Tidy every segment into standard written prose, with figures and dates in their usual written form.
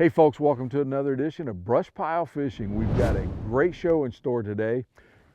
Hey folks, welcome to another edition of BrushPile Fishing. We've got a great show in store today.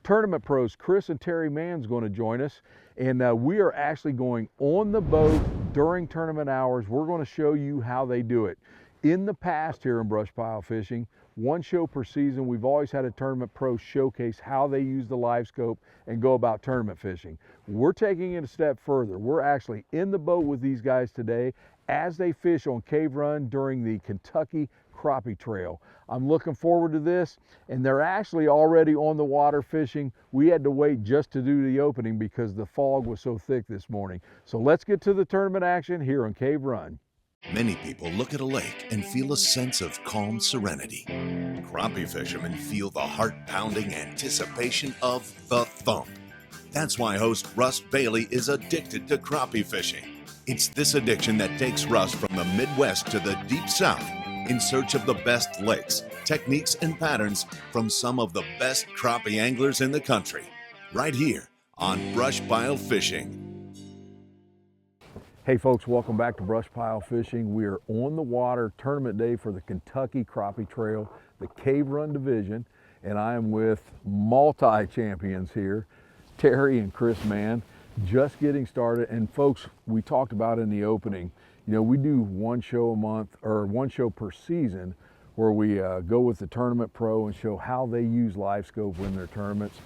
Tournament pros Kris and Terry Mann's going to join us, and we are actually going on the boat during tournament hours. We're going to show you how they do it. In the past here in BrushPile Fishing, one show per season, we've always had a tournament pro showcase how they use the live scope and go about tournament fishing. We're taking it a step further. We're actually in the boat with these guys today as they fish on Cave Run during the Kentucky Crappie Trail. I'm looking forward to this, and they're actually already on the water fishing. We had to wait just to do the opening because the fog was so thick this morning. So let's get to the tournament action here on Cave Run. Many people look at a lake and feel a sense of calm serenity. Crappie fishermen feel the heart-pounding anticipation of the thump. That's why host Russ Bailey is addicted to crappie fishing. It's this addiction that takes Russ from the Midwest to the Deep South in search of the best lakes, techniques, and patterns from some of the best crappie anglers in the country. Right here on BrushPile Fishing. Hey folks, welcome back to BrushPile Fishing. We are on the water, tournament day for the Kentucky Crappie Trail, the Cave Run division, and I am with multi-champions here, Terry and Kris Mann, just getting started. And folks, we talked about in the opening, you know, we do one show a month or one show per season where we go with the tournament pro and show how they use live scope in their tournaments.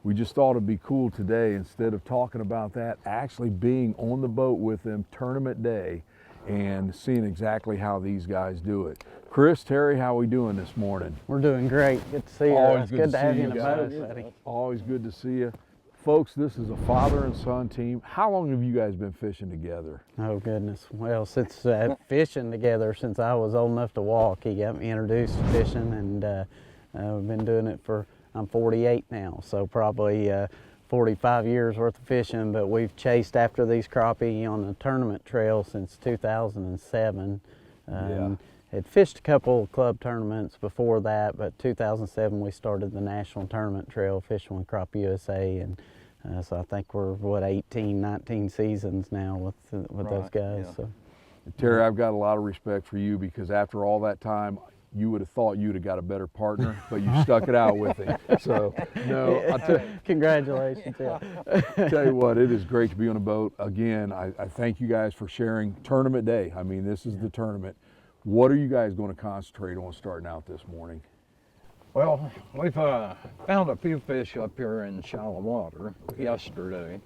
We just thought it'd be cool today, instead of talking about that, actually being on the boat with them tournament day and seeing exactly how these guys do it. Kris, Terry, how are we doing this morning? We're doing great. Good to see you. Always It's good to have you in the guys. boat, buddy. Always good to see you. Folks, this is a father and son team. How long have you guys been fishing together? Oh goodness. Well, since fishing together since I was old enough to walk. He got me introduced to fishing, and I've been doing it for, I'm 48 now, so probably 45 years worth of fishing, but we've chased after these crappie on the tournament trail since 2007. Had fished a couple club tournaments before that, but 2007 we started the national tournament trail fishing with Crappie USA, and so I think we're, what, 18, 19 seasons now with those guys. Yeah. So. Terry, I've got a lot of respect for you, because after all that time, you would have thought you'd have got a better partner, but you stuck it out with him. So, no, I'll tell you. Congratulations. Yeah. Tell you what, it is great to be on a boat. Again, I thank you guys for sharing tournament day. I mean, this is the tournament. What are you guys going to concentrate on starting out this morning? Well, we've found a few fish up here in shallow water yesterday,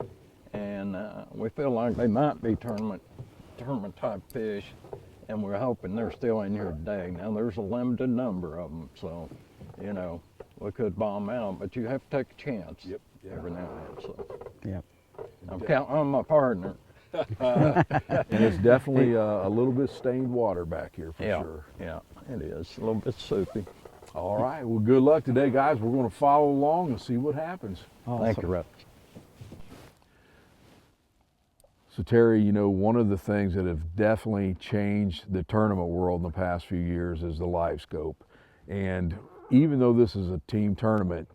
and we feel like they might be tournament type fish, and we're hoping they're still in here today. Now there's a limited number of them, so you know we could bomb out, but you have to take a chance every now and then. So Yep. I'm counting on my partner. And it's definitely a little bit stained water back here for sure. Yeah, it is a little bit soupy. All right, well, good luck today, guys. We're going to follow along and see what happens. Awesome. Thank you, Russ. So Terry, you know, one of the things that have definitely changed the tournament world in the past few years is the live scope. And even though this is a team tournament,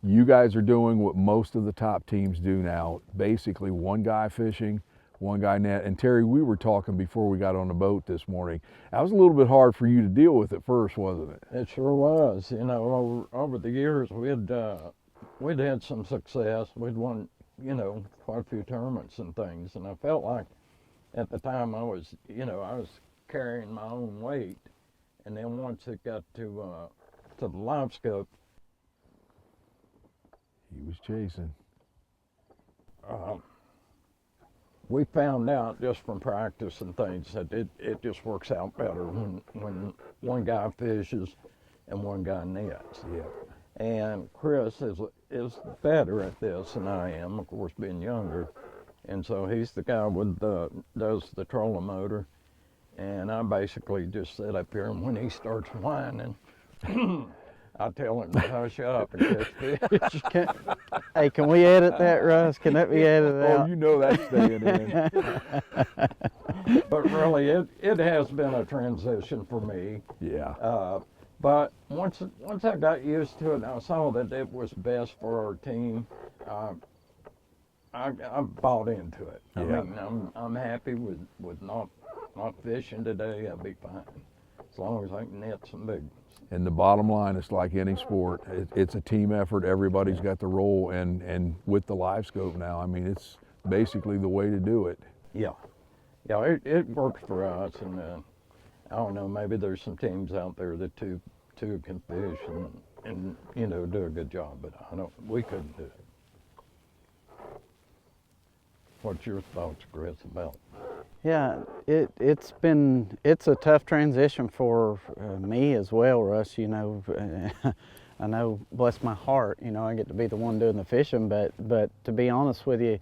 you guys are doing what most of the top teams do now, basically one guy fishing, one guy net. And Terry, we were talking before we got on the boat this morning. That was a little bit hard for you to deal with at first, wasn't it? It sure was. You know, over the years, we'd had some success. We'd won, you know, quite a few tournaments and things, and I felt like at the time I was carrying my own weight. And then once it got to the live scope, He was chasing. we found out just from practice and things that it just works out better when one guy fishes and one guy nets. Yeah. And Kris is better at this than I am, of course, being younger. And so he's the guy with does the trolling motor. And I basically just sit up here, and when he starts whining, I tell him to hush up and catch fish. Hey, can we edit that, Russ? Can that be edited out? Oh, you know that's staying in. But really, it has been a transition for me. Yeah. But once I got used to it and I saw that it was best for our team, I bought into it. Yeah. I mean, I'm happy with not fishing today. I'll be fine. as long as I can net some big ones. And the bottom line, it's like any sport. It's a team effort. Everybody's got the role, and with the live scope now, I mean, it's basically the way to do it. Yeah, it works for us, and I don't know, maybe there's some teams out there that two can fish and you know, do a good job, but we couldn't do it. What's your thoughts, Kris, about? Yeah, it's a tough transition for me as well, Russ. You know, I know, bless my heart, you know, I get to be the one doing the fishing, but to be honest with you,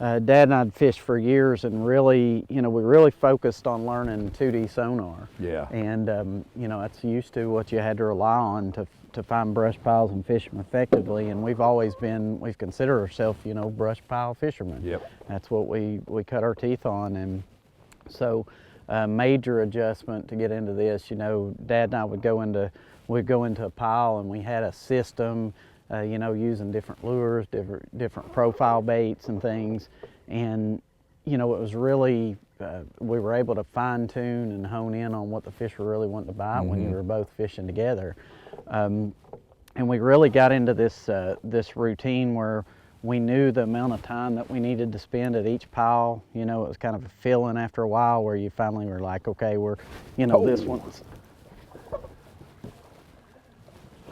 Dad and I'd fished for years, and really, you know, we really focused on learning 2D sonar. Yeah. And you know, that's used to what you had to rely on to find brush piles and fish them effectively. And we've considered ourselves, you know, brush pile fishermen. Yep. That's what we cut our teeth on. And so major adjustment to get into this. You know, Dad and I would go into a pile, and we had a system, you know, using different lures, different profile baits and things. And you know, it was really, we were able to fine tune and hone in on what the fish were really wanting to bite when you were both fishing together. And we really got into this routine where we knew the amount of time that we needed to spend at each pile. You know, it was kind of a feeling after a while where you finally were like, okay, we're, you know, this one's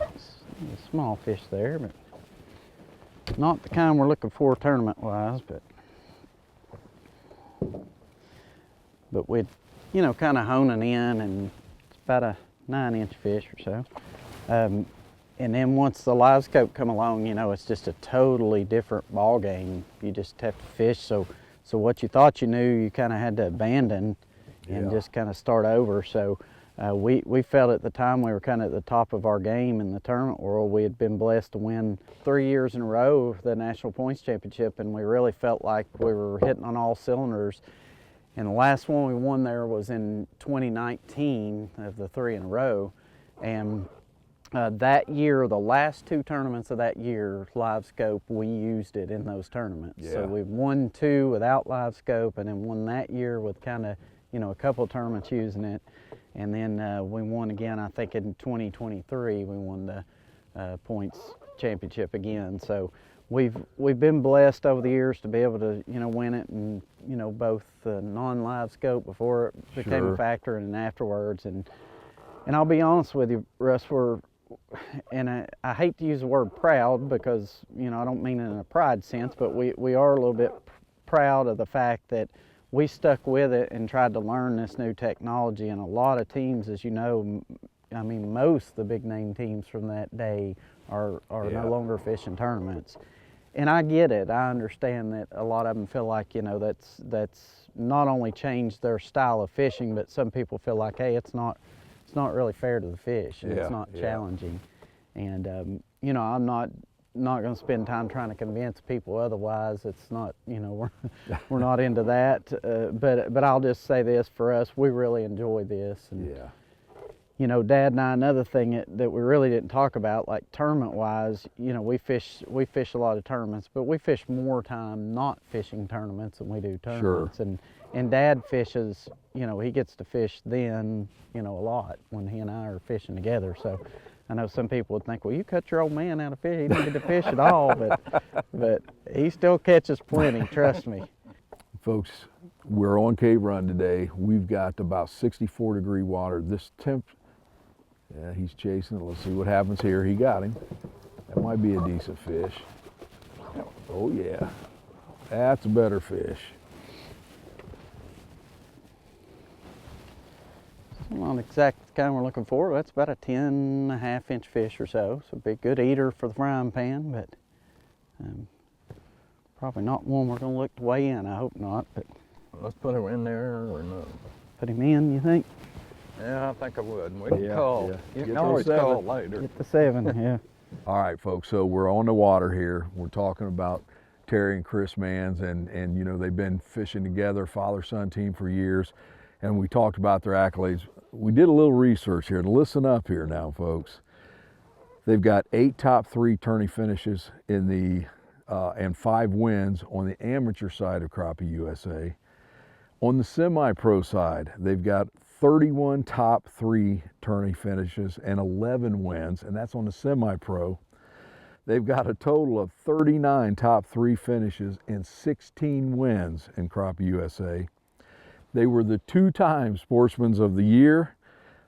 a small fish there, but not the kind we're looking for tournament-wise, but we'd, you know, kind of honing in, and it's about a 9-inch fish or so. And then once the live scope come along, you know, it's just a totally different ball game. You just have to fish. So what you thought you knew, you kind of had to abandon and just kind of start over. So we felt at the time we were kind of at the top of our game in the tournament world. We had been blessed to win 3 years in a row the National Points Championship, and we really felt like we were hitting on all cylinders. And the last one we won there was in 2019 of the 3 in a row. And that year, the last 2 tournaments of that year, live scope, we used it in those tournaments. Yeah. So we won 2 without live scope, and then won that year with kind of, you know, a couple of tournaments using it. And then we won again, I think in 2023, we won the points championship again. So we've been blessed over the years to be able to, you know, win it, and, you know, both non-live scope before it became a factor and afterwards. And I'll be honest with you, Russ, and I hate to use the word proud, because, you know, I don't mean it in a pride sense, but we are a little bit proud of the fact that we stuck with it and tried to learn this new technology. And a lot of teams, as you know, I mean, most of the big name teams from that day are no longer fishing tournaments. And I get it. I understand that a lot of them feel like, you know, that's not only changed their style of fishing, but some people feel like, hey, it's not really fair to the fish, and it's not challenging. And you know, I'm not going to spend time trying to convince people otherwise. It's not, you know, we're not into that. But I'll just say this, for us, we really enjoy this. And, you know, Dad and I, another thing that we really didn't talk about, like tournament-wise, you know, we fish a lot of tournaments, but we fish more time not fishing tournaments than we do tournaments. Sure. And Dad fishes, you know, he gets to fish then, you know, a lot when he and I are fishing together. So I know some people would think, well, you cut your old man out of fish, he didn't get to fish at all, but he still catches plenty, trust me. Folks, we're on Cave Run today. We've got about 64-degree water. This temp, yeah, he's chasing it. Let's see what happens here. He got him. That might be a decent fish. Oh yeah, that's a better fish. Not exactly the kind we're looking for. That's about a 10.5-inch fish or so. So be a good eater for the frying pan, but probably not one we're going to look to weigh in. I hope not. But Let's put him in there or no? Put him in, you think? Yeah, I think I would. We can call. You Get can those always 7. call later. Get the 7, yeah. All right, folks, so we're on the water here. We're talking about Terry and Kris Manns, and you know, they've been fishing together, father-son team for years, and we talked about their accolades. We did a little research here. Listen up here now, folks. They've got 8 top 3 tourney finishes in the and 5 wins on the amateur side of Crappie USA. On the semi-pro side, they've got 31 top 3 tourney finishes and 11 wins, and that's on the semi-pro. They've got a total of 39 top 3 finishes and 16 wins in Crappie USA. They were the 2-time Sportsmen of the Year.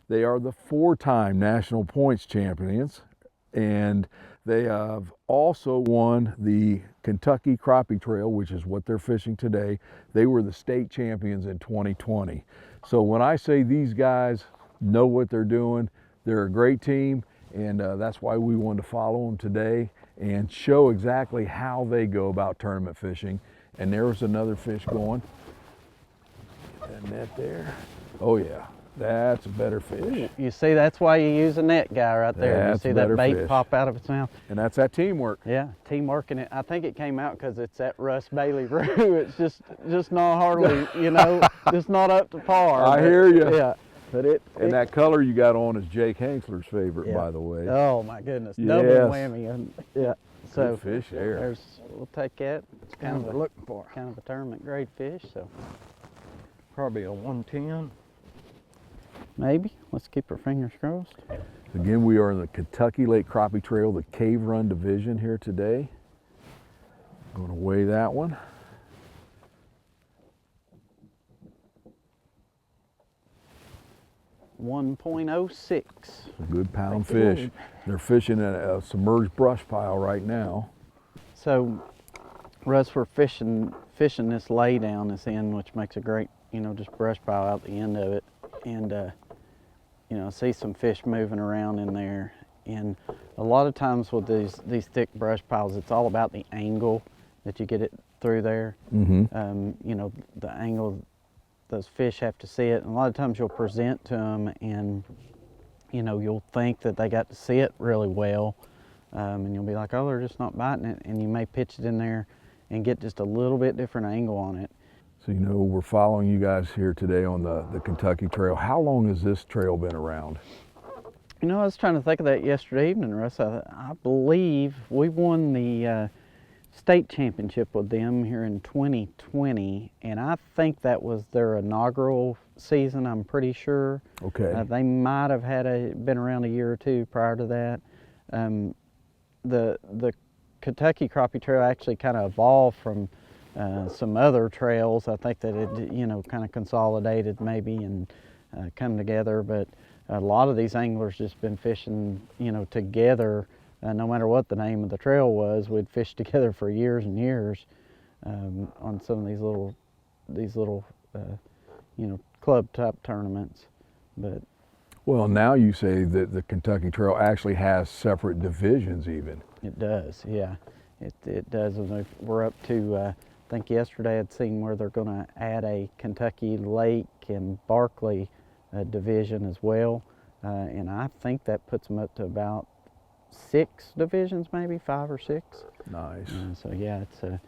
They are the 4-time National Points Champions, and they have also won the Kentucky Crappie Trail, which is what they're fishing today. They were the state champions in 2020. So when I say these guys know what they're doing, they're a great team, and that's why we wanted to follow them today and show exactly how they go about tournament fishing. And there was another fish going. Get that net there. Oh yeah, that's a better fish. You see, that's why you use a net guy right there. That's you see a better that bait fish. pop out of its mouth. And that's that teamwork. Yeah, teamwork, and I think it came out because it's that Russ Bailey brew. It's just not hardly, you know, just not up to par. I hear you. Yeah, but And that color you got on is Jake Hansler's favorite, yeah. by the way. Oh my goodness, Yes. double whammy. And, yeah, so Good fish there. we'll take that. It's Kind of looking for. kind of a tournament grade fish, so Probably a 110. maybe. Let's keep our fingers crossed. Again, we are in the Kentucky Lake Crappie Trail, the Cave Run division here today. Going to weigh that one. .06. A good pound fish. They're fishing at a submerged brush pile right now. So, Russ, we're fishing this lay down this end, which makes a great, you know, just brush pile out the end of it, and you know, I see some fish moving around in there. And a lot of times with these thick brush piles, it's all about the angle that you get it through there. Mm-hmm. You know, the angle those fish have to see it, and a lot of times you'll present to them, and you know, you'll think that they got to see it really well, and you'll be like, oh, they're just not biting it, and you may pitch it in there and get just a little bit different angle on it. So, you know, we're following you guys here today on the Kentucky Trail. How long has this trail been around? You know, I was trying to think of that yesterday evening, Russ. I believe we won the state championship with them here in 2020, and I think that was their inaugural season, I'm pretty sure. Okay. They might have been around a year or two prior to that. The Kentucky Crappie Trail actually kind of evolved from some other trails. I think that it, you know, kind of consolidated maybe and come together, but a lot of these anglers just been fishing, you know, together. No matter what the name of the trail was, we'd fish together for years and years on some of these little, you know, club type tournaments. But Well, now you say that the Kentucky Trail actually has separate divisions even. it does, yeah, it does. And we're up to, I think yesterday I'd seen where they're going to add a Kentucky Lake and Barkley division as well, and I think that puts them up to about 6 divisions, maybe 5 or 6. Nice. So yeah, it's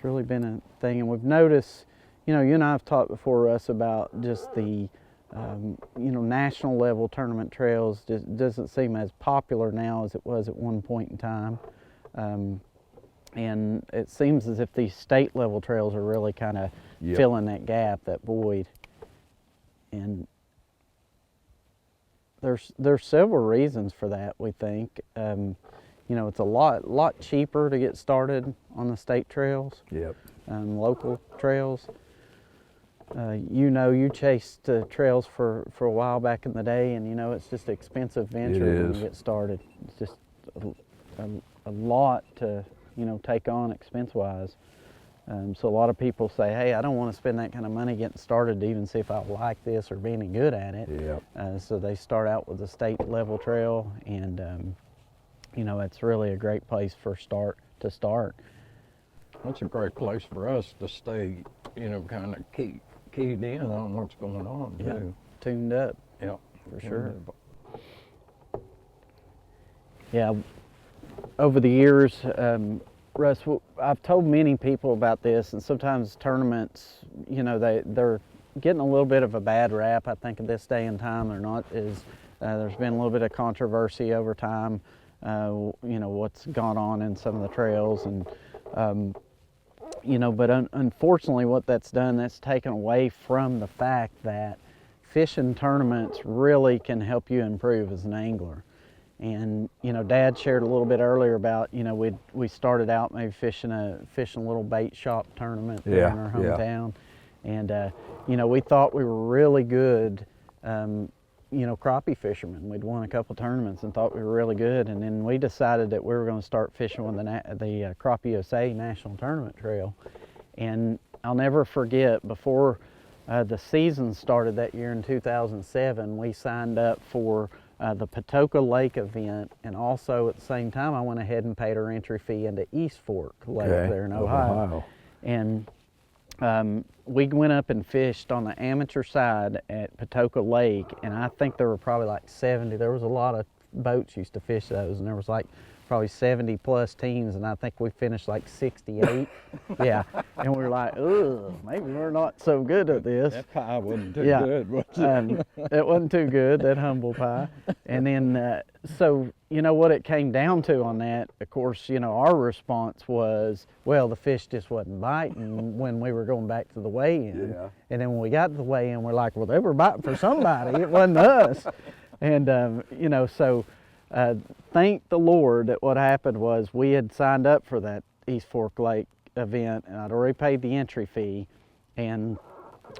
really been a thing, and we've noticed, you know, you and I have talked before, Russ, about just the you know, national level tournament trails just doesn't seem as popular now as it was at one point in time, and it seems as if these state level trails are really kind of filling that gap, that void. And there's several reasons for that, we think. You know, it's a lot cheaper to get started on the state trails, Yep. local trails. You know, you chased trails for a while back in the day, and you know, it's just an expensive venture when you get started. It's just a lot to, you know, take on expense-wise. So a lot of people say, hey, I don't want to spend that kind of money getting started to even see if I like this or be any good at it. Yep. So they start out with a state level trail, and you know, it's really a great place to start. That's a great place for us to stay, you know, kind of keyed in on what's going on, Yeah, too. tuned up. Yeah, for sure. Yeah, over the years, Russ, I've told many people about this, and sometimes tournaments, you know, they're getting a little bit of a bad rap. I think at this day and time, they're not as, there's been a little bit of controversy over time, you know, what's gone on in some of the trails, and you know, but unfortunately what that's done, that's taken away from the fact that fishing tournaments really can help you improve as an angler. And you know, Dad shared a little bit earlier about, you know, we started out maybe fishing a little bait shop tournament there in our hometown, and you know, we thought we were really good, you know, crappie fishermen. We'd won a couple tournaments and thought we were really good, and then we decided that we were going to start fishing with the Crappie USA National Tournament Trail. And I'll never forget, before the season started that year in 2007, we signed up for the Patoka Lake event, and also at the same time I went ahead and paid our entry fee into East Fork Lake there in Ohio. And we went up and fished on the amateur side at Patoka Lake, and I think there were probably like 70. There was a lot of boats used to fish those, and there was like probably 70 plus teams, and I think we finished like 68. Yeah, and we were like, ugh, maybe we're not so good at this. That pie wasn't too good, was it? It wasn't too good, that humble pie. And then, so, you know, what it came down to on that, of course, you know, our response was, well, the fish just wasn't biting when we were going back to the weigh-in. Yeah. And then when we got to the weigh-in, we're like, well, they were biting for somebody. It wasn't us. And, you know, so thank the Lord that what happened was we had signed up for that East Fork Lake event, and I'd already paid the entry fee, and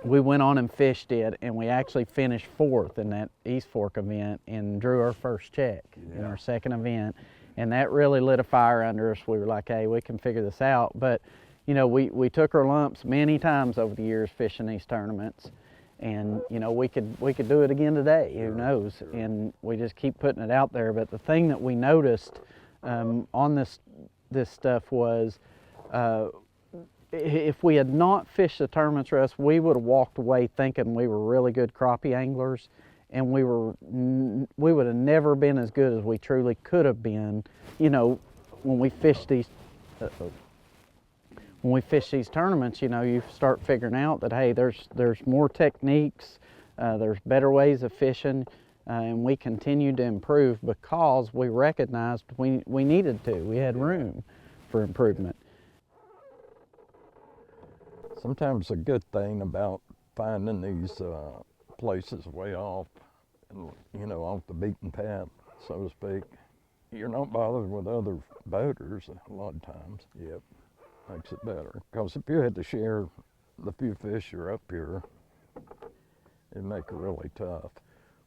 we went on and fished it, and we actually finished 4th in that East Fork event and drew our first check in our second event. And that really lit a fire under us. We were like, hey, we can figure this out. But you know, we took our lumps many times over the years fishing these tournaments, and you know, we could do it again today, who knows. And we just keep putting it out there. But the thing that we noticed on this stuff was, if we had not fished the tournaments, Russ, we would have walked away thinking we were really good crappie anglers, and we would have never been as good as we truly could have been. You know, when we fish these tournaments, you know, you start figuring out that, hey, there's more techniques, there's better ways of fishing, and we continued to improve because we recognized we needed to. We had room for improvement. Sometimes a good thing about finding these places way off, you know, off the beaten path, so to speak, you're not bothered with other boaters a lot of times. Yep, makes it better. Because if you had to share the few fish you're up here, it'd make it really tough.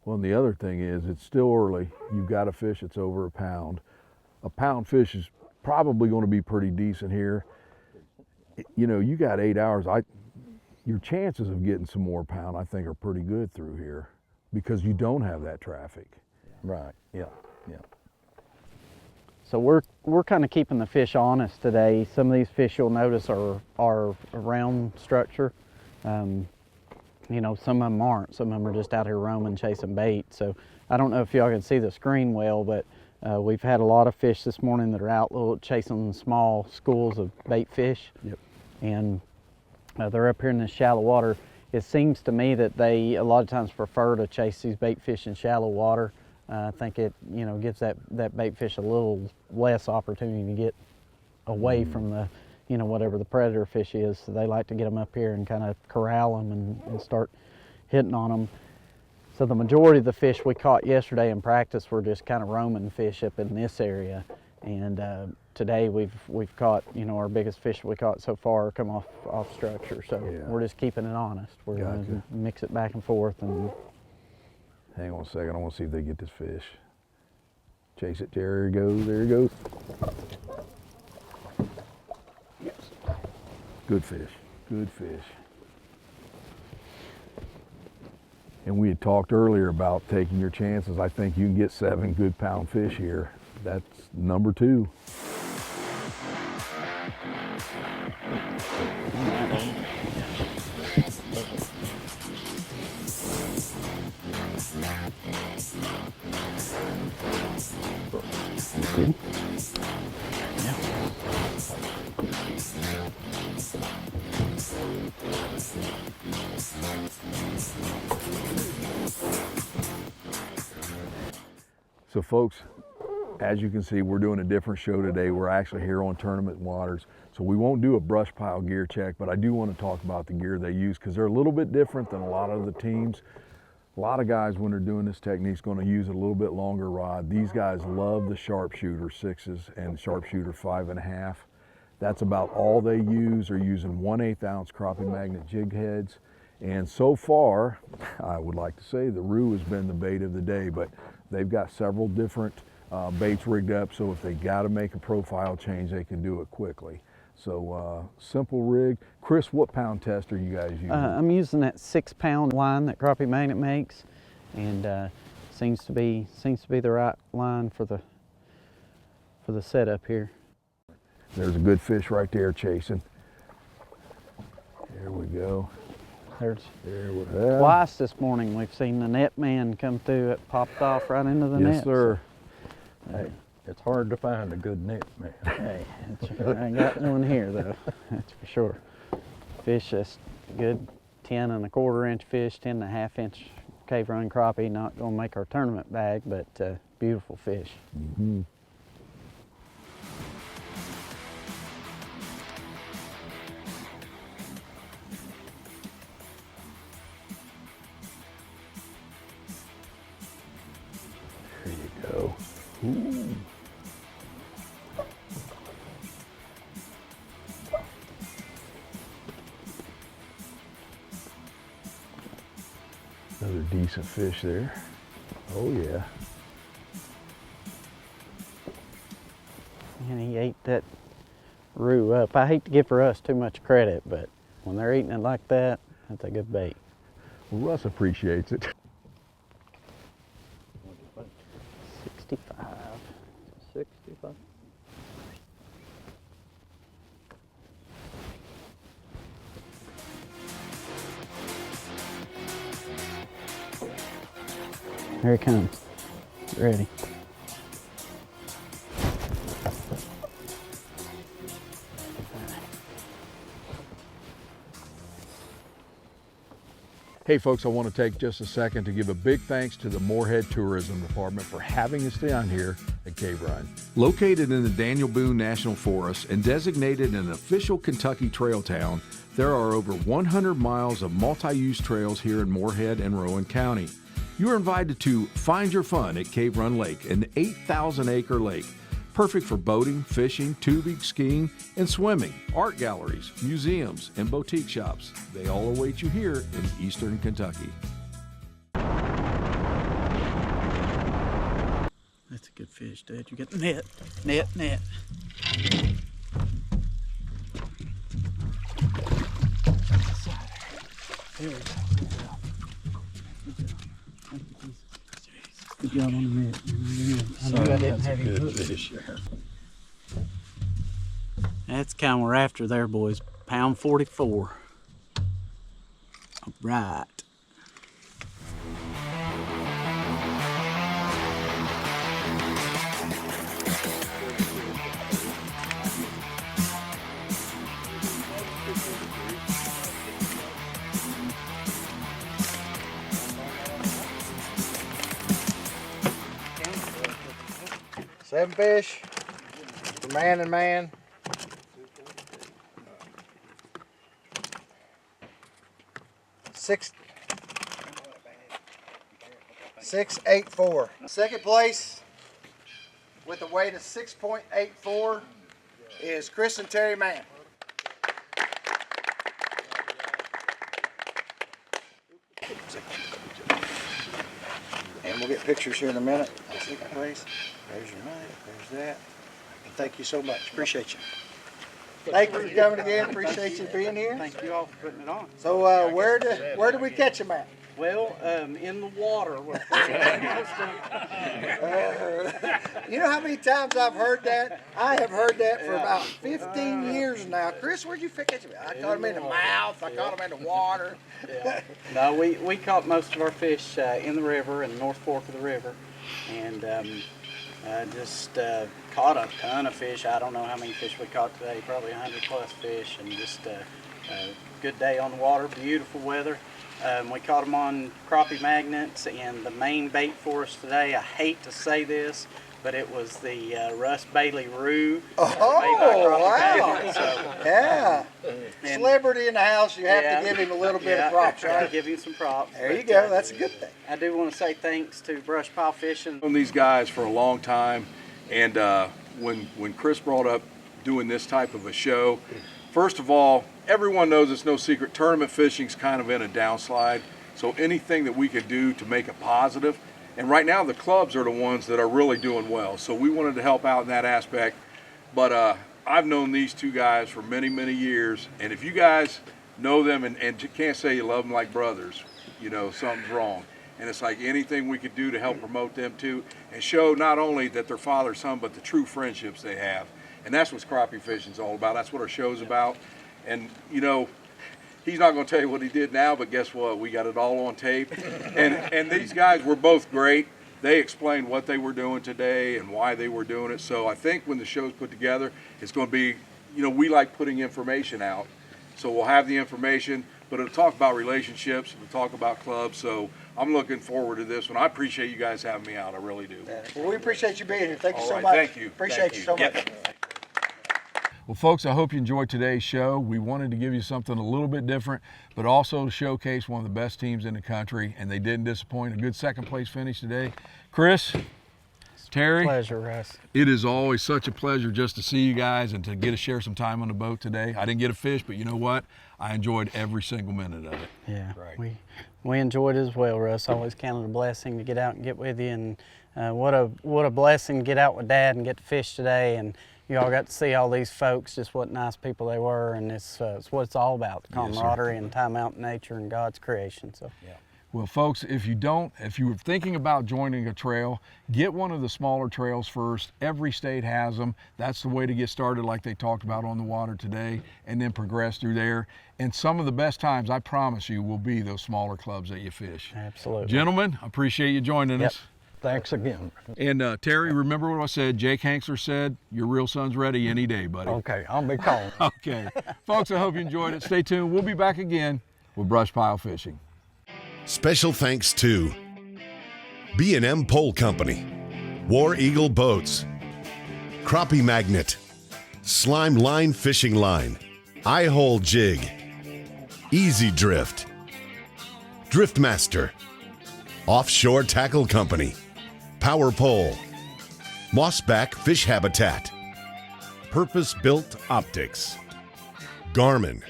Well, and the other thing is, it's still early. You've got a fish that's over a pound. A pound fish is probably going to be pretty decent here. You know, you got 8 hours. Your chances of getting some more pound, I think, are pretty good through here because you don't have that traffic. Right. Yeah. Yeah. So we're kind of keeping the fish honest today. Some of these fish you'll notice are a round structure. You know, some of them aren't. Some of them are just out here roaming, chasing bait. So I don't know if y'all can see the screen well, but we've had a lot of fish this morning that are out chasing small schools of bait fish. Yep. And they're up here in this shallow water. It seems to me that they a lot of times prefer to chase these bait fish in shallow water. I think it, you know, gives that bait fish a little less opportunity to get away from the, you know, whatever the predator fish is. So they like to get them up here and kind of corral them and start hitting on them. So the majority of the fish we caught yesterday in practice were just kind of roaming fish up in this area. And today we've caught, you know, our biggest fish we caught so far come off structure. So we're just keeping it honest. We're going to mix it back and forth. And hang on a second, I want to see if they get this fish. Chase it, there he goes, there he goes. Yes. Good fish, good fish. And we had talked earlier about taking your chances. I think you can get 7 good pound fish here. That's number 2. Good. Yeah. So folks, as you can see, we're doing a different show today. We're actually here on tournament waters. So we won't do a BrushPile gear check, but I do want to talk about the gear they use because they're a little bit different than a lot of the teams. A lot of guys, when they're doing this technique, is going to use a little bit longer rod. These guys love the sharpshooter 6s and sharpshooter 5.5. That's about all they use. They're using 1/8 ounce crappie magnet jig heads. And so far, I would like to say the roo has been the bait of the day, but they've got several different baits rigged up, so if they got to make a profile change, they can do it quickly. So simple rig. Kris, what pound test are you guys using? I'm using that 6-pound line that Crappie Magnet makes, and seems to be the right line for the setup here. There's a good fish right there chasing. There we go. There we have. Twice this morning we've seen the net man come through. It popped off right into the net. Yes, sir. Hey, it's hard to find a good net, man. Hey, I ain't got one here though, that's for sure. Fish that's good 10 1/4 inch fish, 10 1/2 inch cave run crappie. Not gonna make our tournament bag, but beautiful fish. Mm-hmm. There you go. Ooh. Another decent fish there. Oh yeah. And he ate that roo up. I hate to give Russ too much credit, but when they're eating it like that, that's a good bait. Well, Russ appreciates it. 65. 65. Here he comes. Get ready. Hey folks, I want to take just a second to give a big thanks to the Morehead Tourism Department for having us down here at Cave Run. Located in the Daniel Boone National Forest and designated an official Kentucky trail town, there are over 100 miles of multi-use trails here in Morehead and Rowan County. You are invited to find your fun at Cave Run Lake, an 8,000-acre lake. Perfect for boating, fishing, tubing, skiing, and swimming. Art galleries, museums, and boutique shops. They all await you here in Eastern Kentucky. That's a good fish, dude. You get the net. Net. Here we go. Good job on the net. I knew I didn't have him hooked. Fish. That's kind of what we're after there, boys. Pound 44. All right. Seven fish for man and man. Six, 6.84. Second place with a weight of 6.84 is Kris and Terry Mann. And we'll get pictures here in a minute. Second place. There's your knife. There's that. And thank you so much. Appreciate you. Thank you for coming again. Appreciate you being here. Thank you all for putting it on. So where did we catch them at? Well, in the water. You know how many times I've heard that? I have heard that for about 15 years now. Kris, where'd you catch them? I caught them in the mouth. I caught them in the water. Yeah. No, we caught most of our fish in the river, in the North Fork of the river, and just caught a ton of fish. I don't know how many fish we caught today, probably 100 plus fish, and just a good day on the water, beautiful weather. We caught them on crappie magnets, and the main bait for us today, I hate to say this, but it was the Russ Bailey Roo. Oh, wow. So, Yeah. and- Celebrity in the house, you have Yeah. to give him a little bit yeah, of props, gotta right? give him some props. There you but, go. That's a good thing. I do want to say thanks to BrushPile Fishing. Known these guys for a long time, and when Kris brought up doing this type of a show, first of all, everyone knows it's no secret tournament fishing's kind of in a downslide, so anything that we could do to make it positive, and right now the clubs are the ones that are really doing well, so we wanted to help out in that aspect. But I've known these two guys for many years, and if you guys know them and you can't say you love them like brothers, you know something's wrong. And it's like anything we could do to help promote them too, and show not only that they're father son, but the true friendships they have. And that's what crappie fishing's all about. That's what our show's about. And you know, he's not going to tell you what he did now, but guess what? We got it all on tape. And these guys were both great. They explained what they were doing today and why they were doing it. So I think when the show's put together, it's going to be, you know, we like putting information out. So we'll have the information, but it'll talk about relationships, it'll talk about clubs. So I'm looking forward to this one. I appreciate you guys having me out. I really do. Well, we appreciate you being here. Thank you All so right, much. thank you. Appreciate Thank you you. so Yep. much. Well, folks, I hope you enjoyed today's show. We wanted to give you something a little bit different, but also to showcase one of the best teams in the country, and they didn't disappoint. A good second place finish today. Kris, Terry, Pleasure, Russ. it is always such a pleasure just to see you guys and to get to share some time on the boat today. I didn't get a fish, but you know what? I enjoyed every single minute of it. Yeah, Right. we enjoyed it as well, Russ. Always counted a blessing to get out and get with you, and what a blessing to get out with Dad and get to fish today. And you all got to see all these folks, just what nice people they were, and it's what it's all about, the Yes, sir. camaraderie and time out in nature and God's creation. So. Yeah. Well, folks, if you were thinking about joining a trail, get one of the smaller trails first. Every state has them. That's the way to get started, like they talked about on the water today, and then progress through there. And some of the best times, I promise you, will be those smaller clubs that you fish. Absolutely. Gentlemen, I appreciate you joining Yep. us. Thanks again. And Terry, remember what I said? Jake Hanksler said, your real son's ready any day, buddy. Okay, I'll be calling. Okay. Folks, I hope you enjoyed it. Stay tuned. We'll be back again with BrushPile Fishing. Special thanks to B&M Pole Company, War Eagle Boats, Crappie Magnet, Slime Line Fishing Line, Eye Hole Jig, Easy Drift, Driftmaster, Offshore Tackle Company, Power Pole, Mossback Fish Habitat, Purpose Built Optics, Garmin,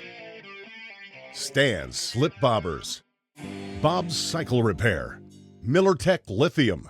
Stan's Slip Bobbers, Bob's Cycle Repair, Millertech Lithium,